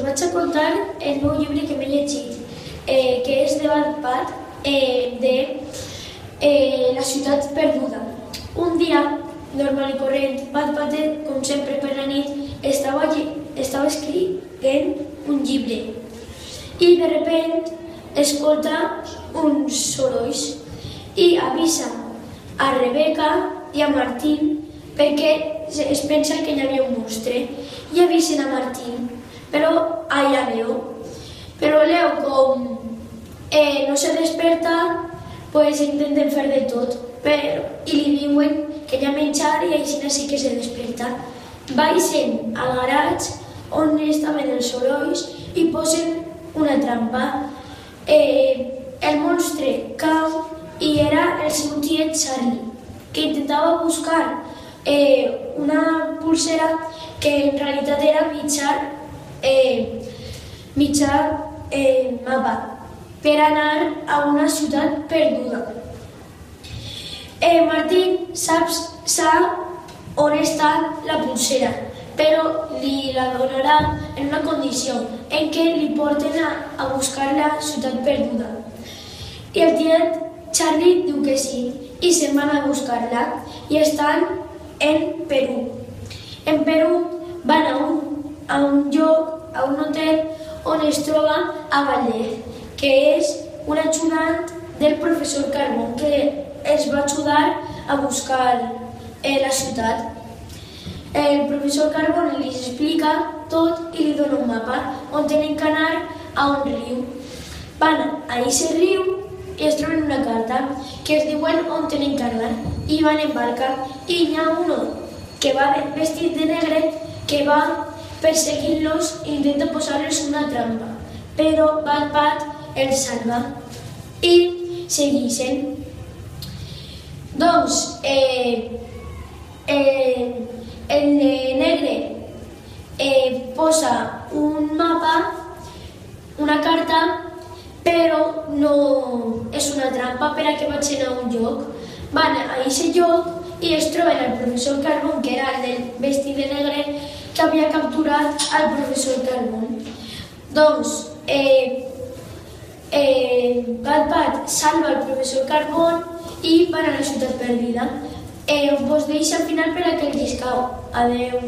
vaig a contar el meu llibre que m'he llegit, que és de Wattpad, de La ciutat perduda. Un dia, normal i corrent, Wattpad, com sempre per la nit, estava escrivint un llibre i de repent escolta uns sorolls i avisa a Rebecca i a Martín perquè es pensa que hi havia un monstre i avisen a Martín, però a Leo. Però Leo, com no se desperta, pues intenten fer de tot i li diuen que hi ha menjar i així sí que se desperta. Baixen al garatge on estaven els sorolls i posen una trampa. El monstre cau i era el seu tiet Charlie, que intentava buscar una pulsera que en realitat era mitjà mapa per anar a una ciutat perduda. Martín sap on està la pulsera, però li la donarà en una condició, en què li porten a buscar la ciutat perduda. I el tiet Charlie diu que sí, i se'n van a buscar-la, i estan en Perú. En Perú van a un lloc, a un hotel, on es troba a Valdez, que és un ajudant del professor Carbón, que els va ajudar a buscar la ciutat. El professor Carbón li explica tot i li dona un mapa on tenen que anar a un riu. Van a aquest riu i es troben una carta que es diuen on tenen que anar i van en barca i hi ha uno que va vestit de negre que va perseguir-los i intenta posar-los una trampa, però Wattpad els salva i segueixen. Doncs el negre posa un mapa, una carta, però no és una trampa per a que vagin a un lloc. Van a aquest lloc i es troben el professor Carbón, que era el del vestit de negre, que havia capturat al professor Carbón. Doncs Wattpad salva el professor Carbón i van a la ciutat perdida. Vos deixo al final per a que el lliscau. Adeu.